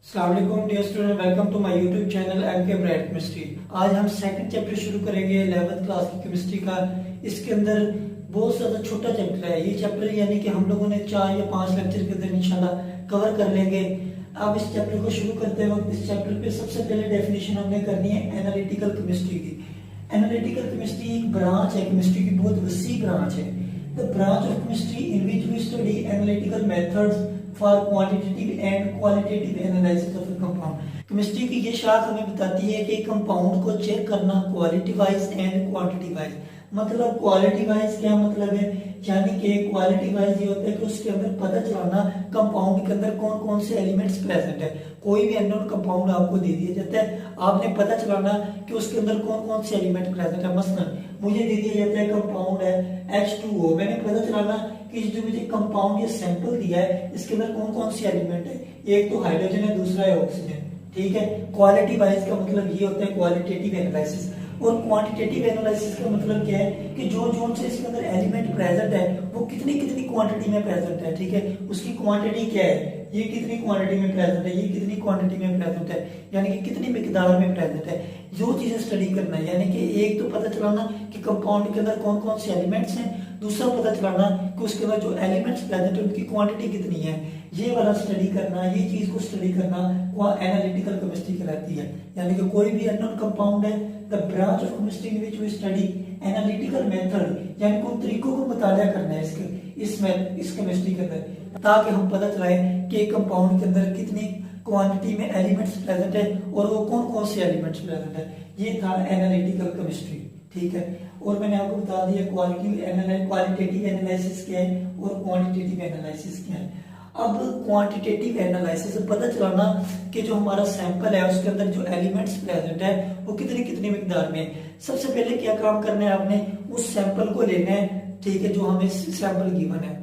अस्सलाम वालेकुम dear student, welcome to my YouTube channel MK bright chemistry. आज हम सेकंड चैप्टर शुरू करेंगे 11th क्लास की केमिस्ट्री का। इसके अंदर बहुत ज्यादा छोटा चैप्टर है ये चैप्टर, यानी कि हम लोगों ने 4 या 5 लेक्चर के अंदर इंशाल्लाह कवर कर लेंगे। अब इस चैप्टर को शुरू करते वक्त इस चैप्टर पे सबसे पहले डेफिनेशन हमने करनी है एनालिटिकल केमिस्ट्री की। एनालिटिकल केमिस्ट्री एक ब्रांच है केमिस्ट्री की, बहुत वसी ब्रांच है। The branch of chemistry in which we study analytical methods for quantitative and qualitative analysis of a compound. Chemistry की ये शाख हमें बताती है कि कंपाउंड को चेक करना quality wise and quantity wise. मतलब क्वालिटी वाइज क्या मतलब है, यानी कि क्वालिटी वाइज ये होता है कि उसके अंदर पता चलाना कंपाउंड के अंदर कौन कौन से एलिमेंट्स प्रेजेंट है। कोई भी अननोन कंपाउंड आपको दे दिया जाता है, आपने पता चलाना कि उसके अंदर कौन कौन से एलिमेंट प्रेजेंट है। मसलन मुझे दे दिया जाता है कंपाउंड है H2O, मैंने पता चलाना कि जो मुझे कंपाउंड या सैंपल दिया है इसके अंदर कौन कौन से एलिमेंट है। एक तो हाइड्रोजन है, दूसरा है ऑक्सीजन। ठीक है, क्वालिटी वाइज का मतलब ये होता है क्वालिटेटिव एनालिसिस। और क्वांटिटेटिव एनालिसिस का मतलब क्या है कि जो जो से इसके अंदर एलिमेंट प्रेजेंट है वो कितनी कितनी क्वांटिटी में प्रेजेंट है। ठीक है, उसकी क्वांटिटी क्या है, ये कितनी क्वांटिटी में प्रेजेंट है, ये कितनी क्वांटिटी में प्रेजेंट है, यानी कि कितनी मिकदार में प्रेजेंट है। जो चीजें स्टडी करना है, यानी कि एक तो पता चलाना कि कंपाउंड के अंदर कौन कौन से एलिमेंट्स हैं, दूसरा पता चलाना कि उसके अंदर जो एलिमेंट्स प्रेजेंट है उनकी क्वांटिटी कितनी है। ये वाला स्टडी करना, ये चीज को स्टडी करना वो एनालिटिकल केमिस्ट्ट्री कहलाती है। यानी कि कोई भी अननोन कंपाउंड है, the branch of chemistry in which we study analytical method, यानी कि उन तरीकों को मुताला करना है इस केमिस्ट्री के अंदर, ताकि हम पता चलाएं कि कंपाउंड के अंदर कितनी क्वांटिटी में एलिमेंट्स प्रेजेंट है और वो कौन कौन से एलिमेंट्स प्रेजेंट है। ये था एनालिटिकल केमिस्ट्री। ठीक है, और मैंने आपको बता दिया क्वालिटेटिव एनालिसिस क्या है और क्वांटिटेटिव एनालिसिस क्या है। अब क्वांटिटेटिव एनालिसिस पता चलाना कि जो हमारा सैंपल है उसके अंदर जो एलिमेंट्स प्रेजेंट है वो कितनी कितनी मिकदार में है। सबसे पहले क्या काम करना है, आपने उस सैंपल को लेना है। ठीक है, जो हमें सैंपल गिवन है।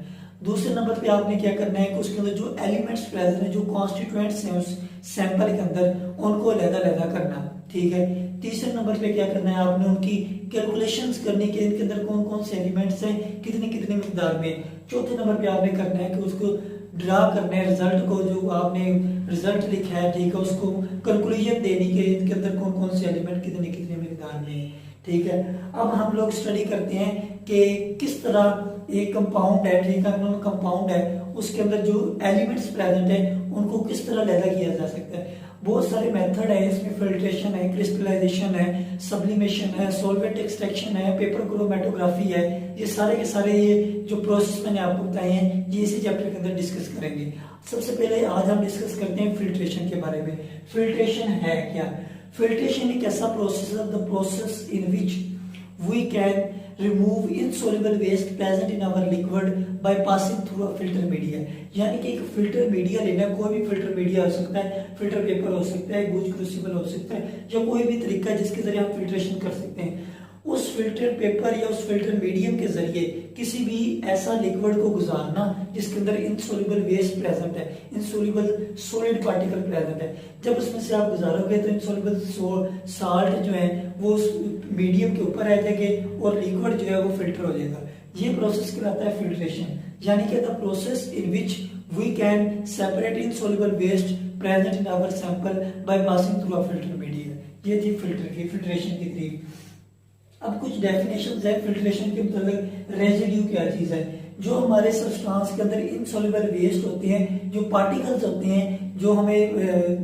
दूसरे नंबर पे आपने क्या करना है कि उसके अंदर जो एलिमेंट्स प्रेजेंट है, जो कॉन्स्टिट्यूएंट्स हैं उस सैंपल के अंदर, उनको अलग-अलग करना। ठीक है, तीसरे नंबर पे क्या करना है, आपने उनकी कैलकुलेशंस करनी कि इनके अंदर कौन कौन से एलिमेंट्स हैं, कितनी कितनी मिकदार में। चौथे नंबर पे आपने करना है कि उसको ड्रा करना है, रिजल्ट को, जो आपने रिजल्ट लिखा है, ठीक है, उसको कंक्लूजन देनी कि इनके अंदर कौन कौन से एलिमेंट कितनी कितनी मिकदार में है। ठीक है, अब हम लोग स्टडी करते हैं कि किस तरह एक कंपाउंड है, ठीक है, कंपाउंड है, उसके अंदर जो एलिमेंट्स प्रेजेंट है उनको किस तरह अलग किया जा सकता है। बहुत सारे मेथड है इसमें, फिल्ट्रेशन है, क्रिस्टलाइजेशन है, सब्लिमेशन है, सॉल्वेंट एक्सट्रैक्शन है, पेपर क्रोमेटोग्राफी है। ये सारे के सारे ये जो प्रोसेस मैंने आपको बताए हैं ये इसी चैप्टर के अंदर डिस्कस करेंगे। सबसे पहले आज हम डिस्कस करते हैं फिल्ट्रेशन के बारे में। फिल्ट्रेशन है क्या? फिल्ट्रेशन एक ऐसा प्रोसेस है, the process in which we can remove insoluble waste present in our liquid by passing through a filter media. यानी कि एक फिल्टर मीडिया लेना, कोई भी फिल्टर मीडिया हो सकता है, फिल्टर पेपर हो सकता है, गूज क्रूसिबल हो सकता है, या कोई भी तरीका जिसके जरिए हम फिल्ट्रेशन कर सकते हैं। उस फिल्टर पेपर या उस फिल्टर मीडियम के जरिए किसी भी ऐसा लिक्विड को गुजारना जिसके अंदर इनसॉल्युबल वेस्ट प्रेजेंट है, इनसॉल्युबल सॉलिड पार्टिकल प्रेजेंट है। जब उसमें से आप गुजारोगे तो इनसॉल्युबल साल्ट जो है वो उस मीडियम के ऊपर रह जाएंगे और लिक्विड जो है वो फिल्टर हो जाएगा। ये प्रोसेस कहलाता है फिल्ट्रेशन, यानी कि the process in which we can separate insoluble waste present in our sample by passing through a filter media. ये थी फिल्ट्रेशन की थ्री। अब कुछ डेफिनेशंस है फिल्ट्रेशन के मतलब। रेजिड्यू क्या चीज है? जो हमारे सब्सटेंस के अंदर इनसॉल्युबल वेस्ट होते हैं, जो पार्टिकल्स होते हैं जो हमें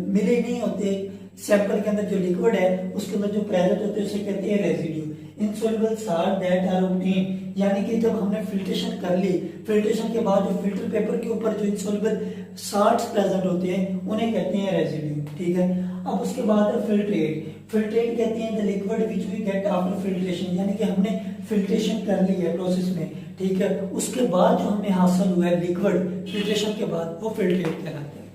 मिले नहीं होते सैंपल के अंदर, जो लिक्विड है उसके अंदर जो प्रेजेंट होते हैं उसे कहते हैं residue. Insoluble salt that are obtain, यानी कि जब हमने फिल्ट्रेशन कर ली, फिल्ट्रेशन के बाद जो फिल्टर पेपर के ऊपर जो इनसॉल्युबल साल्ट्स प्रेजेंट होते हैं उन्हें कहते हैं रेजिड्यू। ठीक है, अब उसके बाद है फिल्ट्रेट। फिल्ट्रेट कहते हैं the liquid which we get after filtration, यानी कि हमने फिल्ट्रेशन कर ली है प्रोसेस में, ठीक है, उसके बाद जो हमें हासिल हुआ है लिक्विड फिल्ट्रेशन के बाद, वो फिल्ट्रेट कहलाता है।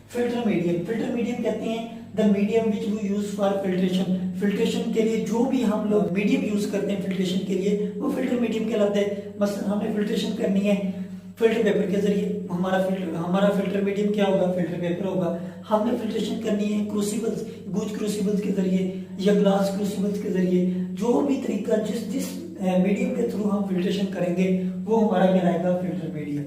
फिल्टर मीडियम, फिल्टर मीडियम कहते हैं the medium which we use for filtration. Filtration के लिए जो भी हम लोग मीडियम यूज करते हैं फिल्ट्रेशन के लिए वो फिल्टर मीडियम कहलाता है। मसलन हमने फिल्ट्रेशन करनी है फिल्टर पेपर के जरिए, हमारा फिल्टर मीडियम क्या होगा? फिल्टर पेपर होगा। हमने फिल्ट्रेशन करनी है क्रूसिबल्स, गूज क्रूसिबल्स के जरिए या ग्लास क्रूसिबल्स के जरिए। जो भी तरीका जिस मीडियम के थ्रू हम फिल्ट्रेशन करेंगे वो हमारा कहलाएगा फिल्टर मीडियम।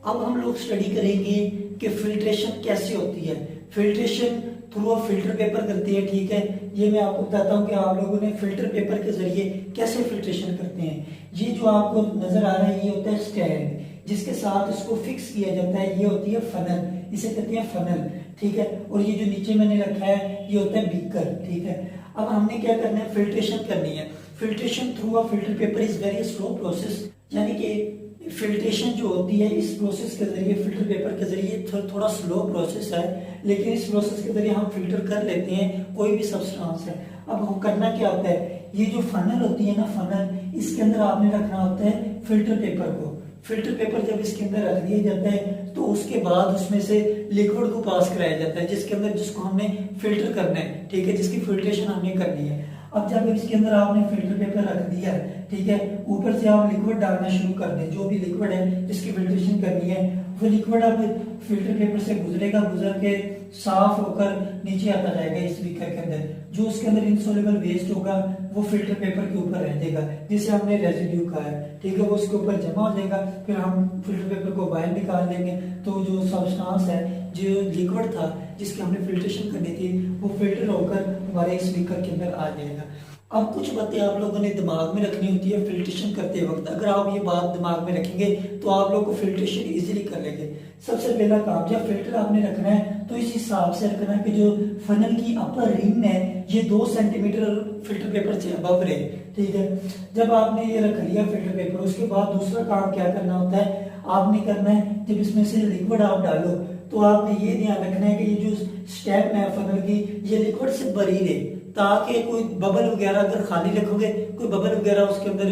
अब हम लोग स्टडी करेंगे कि फिल्ट्रेशन कैसे होती है। फिल्ट्रेशन थ्रू फिल्टर पेपर करती है, ठीक है। ये मैं आपको बताता हूँ कि आप लोगों ने फिल्टर पेपर के जरिए कैसे फिल्ट्रेशन करते हैं। ये जो आपको नजर आ रहा है ये होता है स्टैंड, जिसके साथ इसको फिक्स किया जाता है, ये होती है फनल, इसे कहते हैं फनल, ठीक है। और ये जो नीचे मैंने रखा है ये होता है बीकर, ठीक है। अब हमने क्या करना है, फिल्ट्रेशन करनी है। Filtration through a filter paper is very slow process, यानी कि फिल्ट्रेशन जो होती है इस प्रोसेस के जरिए, फिल्टर पेपर के जरिए थोड़ा स्लो प्रोसेस है, लेकिन इस प्रोसेस के जरिए हम फिल्टर कर लेते हैं कोई भी सब्सटेंस है। अब हम करना क्या होता है, ये जो फनल होती है ना, फनल, इसके अंदर आपने रखना होता है फिल्टर पेपर को। फिल्टर पेपर जब इसके अंदर रख दिया जाता है तो उसके बाद उसमें से लिक्विड को पास कराया जाता है, जिसके अंदर जिसको हमने फिल्टर करना है, ठीक है, जिसकी फिल्ट्रेशन हमने करनी है। अब जब इसके अंदर आपने फिल्टर पेपर रख दिया, ठीक है, ऊपर से आप लिक्विड डालना शुरू कर दें, जो भी लिक्विड है जिसकी फिल्ट्रेशन करनी है, वो लिक्विड अब फिल्टर पेपर से गुजरेगा, गुजर के साफ होकर नीचे आता जाएगा इस बीकर के अंदर। जो उसके अंदर इनसॉल्युबल वेस्ट होगा वो फिल्टर पेपर के ऊपर रह जाएगा, जिसे हमने रेजिड्यू कहा है, ठीक है, वो उसके ऊपर जमा हो जाएगा। फिर हम फिल्टर पेपर को बाहर निकाल लेंगे तो जो सब्सटेंस है, जो लिक्विड था जिसकी हमने फिल्ट्रेशन करनी थी, वो फिल्टर होकर हमारे इस बीकर के अंदर आ जाएगा। अब कुछ बातें आप लोगों ने दिमाग में रखनी होती है फिल्ट्रेशन करते वक्त। अगर आप ये बात दिमाग में रखेंगे तो आप लोग को फिल्ट्रेशन इजीली कर लेंगे। सबसे पहला काम, जब फिल्टर आपने रखना है तो इस हिसाब से रखना है कि जो फनल की अपर रिम है ये 2 सेंटीमीटर फिल्टर पेपर से अबव रहे, ठीक है। जब आपने ये रख लिया फिल्टर पेपर, उसके बाद दूसरा काम क्या करना होता है, आपने करना है जब इसमें से लिक्विड आप डालो तो आपने ये ध्यान रखना है कि ये जो स्टेप है फनल की, ये लिक्विड से भरी रहे, ताकि कोई बबल वगैरह अगर खाली रखोगे, कोई बबल वगैरह उसके अंदर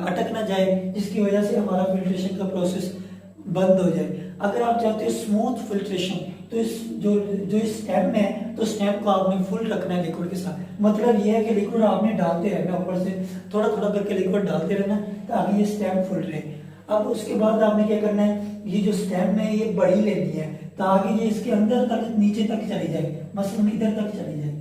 अटक ना जाए, जिसकी वजह से हमारा फिल्ट्रेशन का प्रोसेस बंद हो जाए। अगर आप चाहते हो स्मूथ फिल्ट्रेशन तो इस जो इस स्टेम है तो स्टेम को आपने फुल रखना है लिक्विड के साथ। मतलब ये है कि लिक्विड आपने डालते रहना, ऊपर से थोड़ा थोड़ा करके लिक्विड डालते रहना ताकि ये स्टेम फुल रहे। अब उसके बाद आपने क्या करना है, ये जो स्टेम है ये बड़ी लेनी है ताकि ये इसके अंदर तक नीचे तक चली जाए, मसलन इधर तक चली जाए,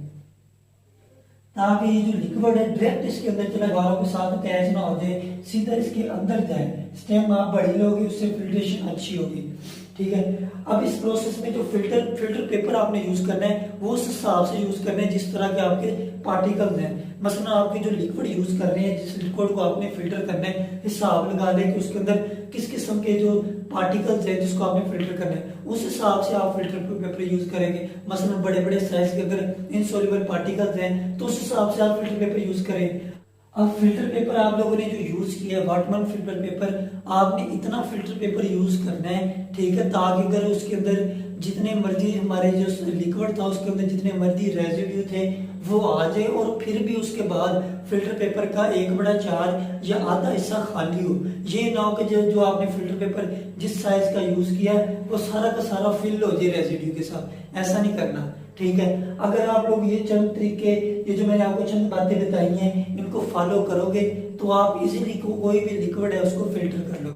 ताकि ये जो लिक्विड है डायरेक्ट इसके अंदर चला, बालों के साथ अटैच ना हो जाए, सीधा इसके अंदर जाए। स्टेम आप बड़ी लोगे उससे फिल्ट्रेशन अच्छी होगी, ठीक है। अब इस प्रोसेस में जो फिल्टर पेपर आपने यूज करना है वो उस हिसाब से यूज करना है जिस तरह के आपके पार्टिकल्स हैं। मसलन आपके जो लिक्विड यूज कर रहे हैं, जिस लिक्विड को आपने फिल्टर करना है, हिसाब लगा लें कि उसके अंदर किस किस्म के जो पार्टिकल्स हैं जिसको आपने फिल्टर करना है, उस हिसाब से आप फिल्टर पेपर यूज करेंगे। मसलन बड़े बड़े साइज के अगर इनसॉल्युबल पार्टिकल्स हैं तो उस हिसाब से आप फिल्टर पेपर यूज करें। अब फिल्टर पेपर आप लोगों ने जो यूज किया है वाटमैन फिल्टर पेपर, आपने इतना फिल्टर पेपर यूज करना है, ठीक है, ताकि अगर उसके अंदर जितने मर्जी हमारे जो लिक्विड था उसके अंदर जितने मर्जी रेजिड्यू थे वो आ जाए और फिर भी उसके बाद फिल्टर पेपर का 1/4 या आधा हिस्सा खाली हो। ये ना हो कि जो आपने फिल्टर पेपर जिस साइज का यूज किया वो सारा का सारा फिल हो जाए रेजिड्यू के साथ, ऐसा नहीं करना, ठीक है। अगर आप लोग ये चंद तरीके, ये जो मैंने आपको चंद बातें बताई हैं, इनको फॉलो करोगे तो आप इजीली कोई भी लिक्विड है उसको फिल्टर कर लो।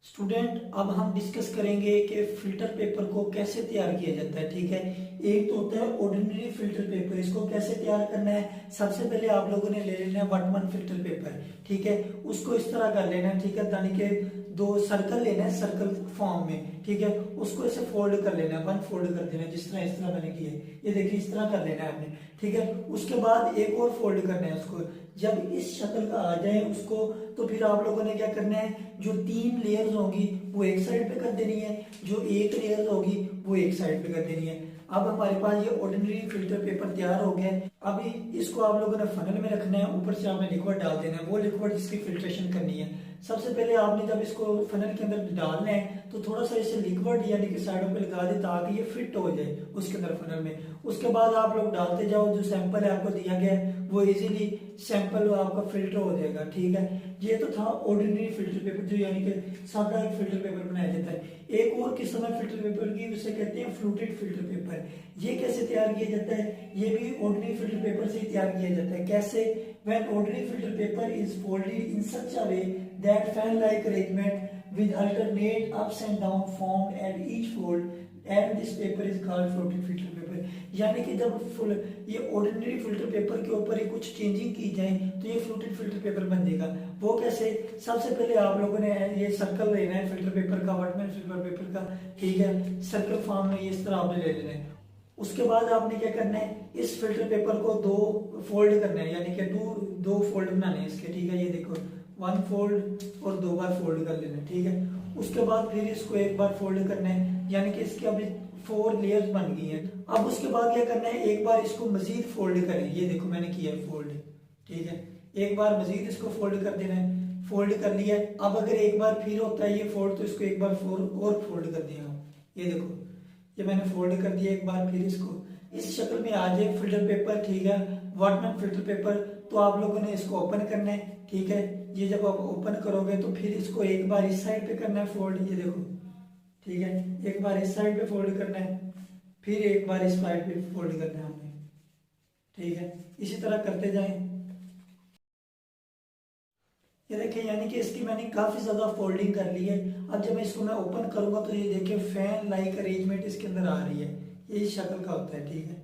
स्टूडेंट, अब हम डिस्कस करेंगे कि फिल्टर पेपर को कैसे तैयार किया जाता है, ठीक है। एक तो होता है ऑर्डिनरी फिल्टर पेपर, इसको कैसे तैयार करना है, सबसे पहले आप लोगों ने ले लेना है वाटमैन फिल्टर पेपर, ठीक है। उसको इस तरह कर लेना है, ठीक है, यानी कि 2 सर्कल लेना है सर्कल फॉर्म में, ठीक है। उसको ऐसे फोल्ड कर लेना है, 1 फोल्ड कर देना है, जिस तरह इस तरह मैंने किया है, ये देखिए इस तरह कर लेना है आपने, ठीक है। उसके बाद एक और फोल्ड करना है उसको, जब इस शक्ल का आ जाए उसको, तो फिर आप लोगों ने क्या करना है, जो 3 लेयर्स होंगी वो एक साइड पे कर देनी है, जो एक लेयर होगी वो एक साइड पे कर देनी है। अब हमारे पास ये ऑर्डिनरी फिल्टर पेपर तैयार हो गया है। अभी इसको आप लोगों ने फनल में रखना है, ऊपर से आपने लिक्विड डाल देना है, वो लिक्विड इसकी फिल्ट्रेशन करनी है। सबसे पहले आपने जब इसको फनल के अंदर डालना है तो थोड़ा सा इसे लिक्विड यानी कि साइडों पे लगा दे ताकि ये फिट हो जाए उसके अंदर फनल में। उसके बाद आप लोग डालते जाओ, जो सैंपल है आपको दिया गया है वो इजीली सैंपल आपका फिल्टर हो जाएगा, ठीक है। ये तो था ऑर्डिनरी फिल्टर पेपर, जो यानी कि सादा एक फिल्टर पेपर बनाया जाता है। एक और किस्म है फिल्टर पेपर की, उसे कहते हैं फ्लूटेड फिल्टर पेपर। ये कैसे तैयार किया जाता है, ये भी ऑर्डिनरी फिल्टर पेपर से ही तैयार किया जाता है। कैसे, when ordinary filter paper is folded in such a way that fan like arrangement with alternate ups and down formed at each fold and this paper is called floating filter paper। यानी कि जब ये ordinary filter paper के ऊपर ही कुछ changing की जाए तो ये फ्लोटेड फिल्टर पेपर बन जाएगा। वो कैसे? सबसे पहले आप लोगों ने ये सर्कल लेना है फिल्टर पेपर का, वर्टमैन फिल्टर पेपर का, ठीक है। सर्कल फॉर्म में इस तरह आपने ले लेना है। उसके बाद आपने क्या करना है, इस फिल्टर पेपर को दो फोल्ड करना है, यानी कि दो फोल्ड बनाने हैं इसके, ठीक है। ये देखो, वन फोल्ड और दो बार फोल्ड कर लेना है, ठीक है। उसके बाद फिर इसको एक बार फोल्ड करना है, यानी कि इसके अभी 4 लेयर्स बन गई हैं। अब उसके बाद क्या करना है, एक बार इसको मजीद फोल्ड करें। ये देखो मैंने किया है फोल्ड, ठीक है। एक बार मजीद इसको फोल्ड कर देना है, फोल्ड कर लिया है। अब अगर एक बार फिर होता है ये फोल्ड, तो इसको एक बार और फोल्ड कर दिया। ये देखो, ये मैंने फोल्ड कर दिया एक बार, फिर इसको इस शक्ल में आ जाए फिल्टर पेपर, ठीक है, वर्टमैन फिल्टर पेपर। तो आप लोगों ने इसको ओपन करना है, ठीक है। ये जब आप ओपन करोगे तो फिर इसको एक बार इस साइड पे करना है फोल्ड, ये देखो, ठीक है। एक बार इस साइड पे फोल्ड करना है, फिर एक बार इस साइड पे फोल्ड करना है हमने, ठीक है। इसी तरह करते जाएं। ये देखिए, यानी कि इसकी मैंने काफी ज्यादा फोल्डिंग कर ली है। अब जब मैं इसको ओपन करूंगा तो ये देखिए फैन लाइक अरेंजमेंट इसके अंदर आ रही है। ये इस शक्ल का होता है, ठीक है।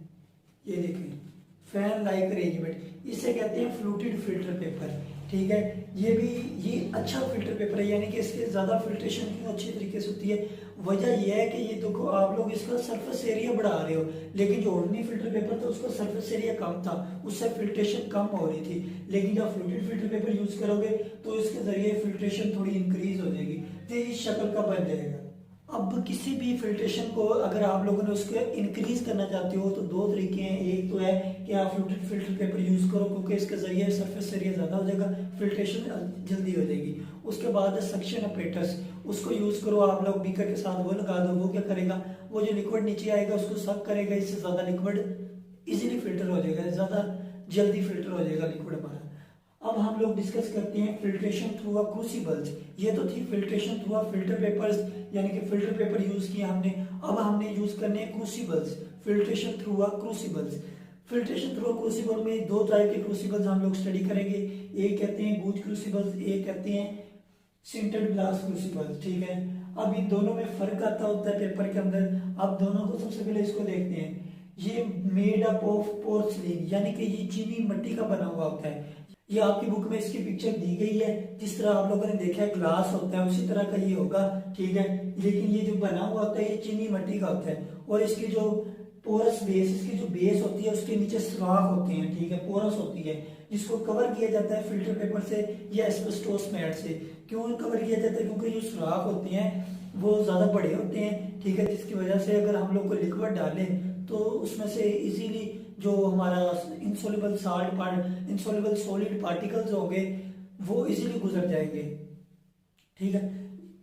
ये देखिए फैन लाइक अरेंजमेंट, इसे कहते हैं फ्लूटेड फिल्टर पेपर, ठीक है। ये अच्छा फिल्टर पेपर है, यानी कि इसके ज्यादा फिल्ट्रेशन क्यों अच्छी तरीके से होती है। वजह यह है कि ये देखो आप लोग इसका सरफेस एरिया बढ़ा रहे हो, लेकिन जो ऑर्डिनरी फिल्टर पेपर था उसका सरफेस एरिया कम था, उससे फिल्ट्रेशन कम हो रही थी। लेकिन जब फ्लूटेड फिल्टर पेपर यूज करोगे तो इसके जरिए फिल्ट्रेशन थोड़ी इंक्रीज हो जाएगी, तो इस शक्ल का बन जाएगा। अब किसी भी फिल्ट्रेशन को अगर आप लोगों ने उसके इंक्रीज करना चाहते हो तो दो तरीके हैं। एक तो है कि आप फ्लूटेड फिल्टर पेपर यूज करो, क्योंकि इसके जरिए सरफेस एरिया ज्यादा हो जाएगा, फिल्ट्रेशन जल्दी हो जाएगी। उसके बाद सक्शन अपरेटस, उसको यूज करो आप लोग, बीकर के साथ वो लगा दो। वो क्या करेगा, वो जो लिक्विड नीचे आएगा उसको सक करेगा, इससे ज्यादा लिक्विड इजीली फिल्टर हो जाएगा, ज्यादा जल्दी फिल्टर हो जाएगा लिक्विड हमारा। अब हम लोग डिस्कस करते हैं फिल्ट्रेशन थ्रू अ क्रूसिबल्स। ये तो थी filtration through a filter papers, यानी कि फिल्टर पेपर यूज किया हमने। अब हमने यूज करने हैं crucibles, filtration through a crucibles. Filtration through a crucible में दो टाइप के क्रूसिबल्स हम लोग स्टडी करेंगे। एक कहते हैं गूज क्रूसिबल्स, एक कहते हैं सिंटेड ग्लास क्रूसिबल्स, ठीक है। अब इन दोनों में फर्क आता होता है पेपर के अंदर। अब दोनों को सबसे पहले इसको देखते हैं। ये मेड अप ऑफ पोर्सलिन, यानी कि ये चीनी मिट्टी का बना हुआ होता है। ये आपकी बुक में इसकी पिक्चर दी गई है, जिस तरह आप लोगों ने देखा है ग्लास होता है उसी तरह का ये होगा, ठीक है। लेकिन ये जो बना हुआ होता है ये चीनी मिट्टी का होता है, और इसकी जो पोरस बेस, इसकी जो बेस होती है उसके नीचे सुराख होते हैं, ठीक है, पोरस होती है, जिसको कवर किया जाता है फिल्टर पेपर से या एस्बेस्टोस मैट से। क्यों कवर किया जाता है, क्योंकि जो सुराख होते हैं वो ज्यादा बड़े होते हैं, ठीक है, जिसकी वजह से अगर हम लोग को लिक्विड डालें तो उसमें से इजीली जो हमारा इंसोल्युबल इंसोल्युबल सॉलिड पार्टिकल्स होंगे वो इजीली गुजर जाएंगे, ठीक है।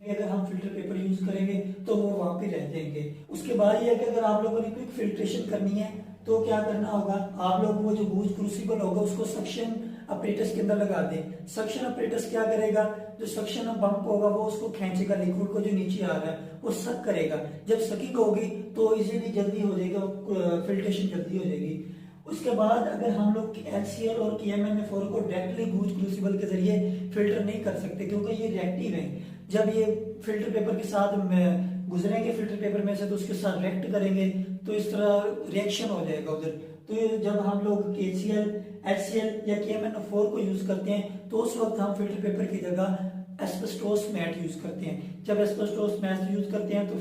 अगर हम फिल्टर पेपर यूज करेंगे तो वो वहां पे रह जाएंगे। उसके बाद ये कि अगर आप लोगों ने क्विक फिल्ट्रेशन करनी है तो क्या करना होगा, आप लोगों को जो गूज क्रूसिबल होगा उसको सक्शन अपरेटस के अंदर लगा दें। सक्शन अपरेटस क्या करेगा, जो सक्शन पंप होगा वो उसको खींचेगा, लिक्विड को जो नीचे आ रहा है वो सक करेगा। जब सकिंग होगी तो इजीली जल्दी हो जाएगा, फिल्ट्रेशन जल्दी हो जाएगी। उसके बाद अगर हम लोग HCl और KMnO4 को डायरेक्टली गूज क्रूसिबल के जरिए फिल्टर नहीं कर सकते, क्योंकि ये रिएक्टिव है। जब ये फिल्टर पेपर के साथ गुजरेंगे फिल्टर पेपर में से तो उसके साथ रिएक्ट करेंगे, तो इस तरह रिएक्शन हो जाएगा उधर। तो जब हम लोग HCl या KMnO4 को यूज करते हैं तो उस वक्त हम फिल्टर पेपर की जगह एस्बेस्टोस मैट यूज करते हैं। जब एस्बेस्टोस मैट यूज करते हैं तो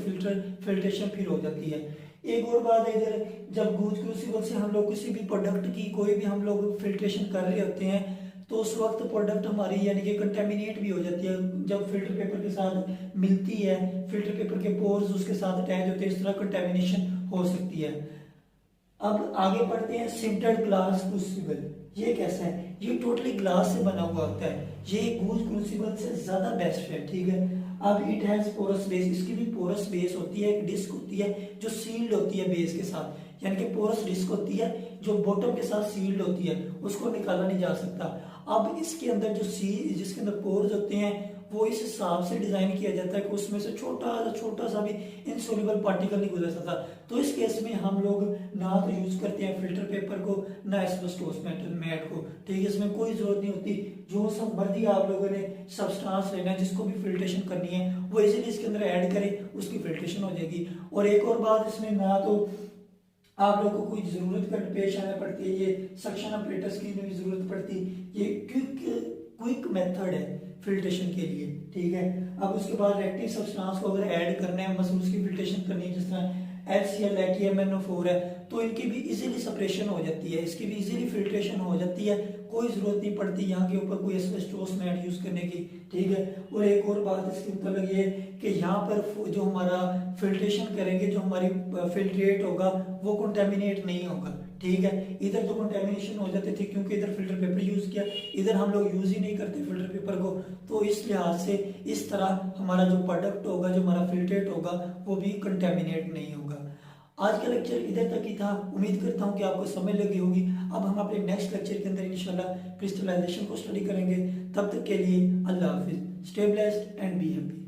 फिल्ट्रेशन फिर हो जाती है। एक और बात है, इधर जब गूज क्रूसिबल से हम लोग किसी भी प्रोडक्ट की कोई भी हम लोग फिल्ट्रेशन कर रहे होते हैं तो उस वक्त प्रोडक्ट हमारी यानी कि कंटेमिनेट भी हो जाती है। जब फिल्टर पेपर के साथ मिलती है, फिल्टर पेपर के पोर्स उसके साथ अटैच होते हैं, इस तरह कंटेमिनेशन हो सकती है। अब आगे बढ़ते हैं सिंटेड ग्लास क्रूसिबल। ये कैसा है, ये टोटली ग्लास से बना हुआ होता है। ये गूज क्रूसिबल से ज्यादा बेस्ट है, ठीक है। अब इट हैज पोरस बेस, इसकी भी पोरस बेस होती है, एक डिस्क होती है जो सील्ड होती है बेस के साथ, यानी कि पोरस डिस्क होती है जो बॉटम के साथ सील्ड होती है, उसको निकाला नहीं जा सकता। अब इसके अंदर जिसके अंदर पोर्स होते हैं वो इस हिसाब से डिजाइन किया जाता है कि उसमें से छोटा सा भी इनसोल्युबल पार्टिकल नहीं गुजर सकता। तो इस केस में हम लोग ना तो यूज करते हैं फिल्टर पेपर को ना एस्बेस्टोस मैट को, ठीक है। इसमें कोई जरूरत नहीं होती, जो सब मर्जी आप लोगों ने सब्सटेंस लेना है जिसको भी फिल्ट्रेशन करनी है वो इजीली इसके अंदर ऐड करें, उसकी फिल्ट्रेशन हो जाएगी। और एक और बात, इसमें ना तो आप लोगों को कोई जरूरत पेश आने पड़ती है, ये सक्शन अपरेटर्स की भी जरूरत पड़ती, ये क्विक क्विक मेथड है फिल्ट्रेशन के लिए, ठीक है। अब उसके बाद रिएक्टिव सब्सटेंस को अगर ऐड करना है, मसलन उसकी फिल्ट्रेशन करनी है, जिस तरह HCl है कि MnO4 है, तो इनकी भी इजीली सेपरेशन हो जाती है, इसकी भी इजीली फिल्ट्रेशन हो जाती है, कोई जरूरत नहीं पड़ती यहाँ के ऊपर कोई एस्बेस्टोस मैट यूज करने की, ठीक है। और एक और बात इसके मतलब ये कि यहाँ पर जो हमारा फिल्ट्रेशन करेंगे, जो हमारी फिल्ट्रेट होगा वो कंटेमिनेट नहीं होगा, ठीक है। इधर तो कंटेमिनेशन हो जाती थी क्योंकि इधर फिल्टर पेपर यूज किया, इधर हम लोग यूज ही नहीं करते फिल्टर पेपर को, तो इस लिहाज से इस तरह हमारा जो प्रोडक्ट होगा, जो हमारा फिल्ट्रेट होगा, वो भी कंटेमिनेट नहीं होगा। आज का लेक्चर इधर तक ही था, उम्मीद करता हूँ कि आपको समझ लगी होगी। अब हम अपने नेक्स्ट लेक्चर के अंदर इंशाल्लाह क्रिस्टलाइजेशन को स्टडी करेंगे। तब तक के लिए अल्लाह हाफिज, stay blessed and be happy.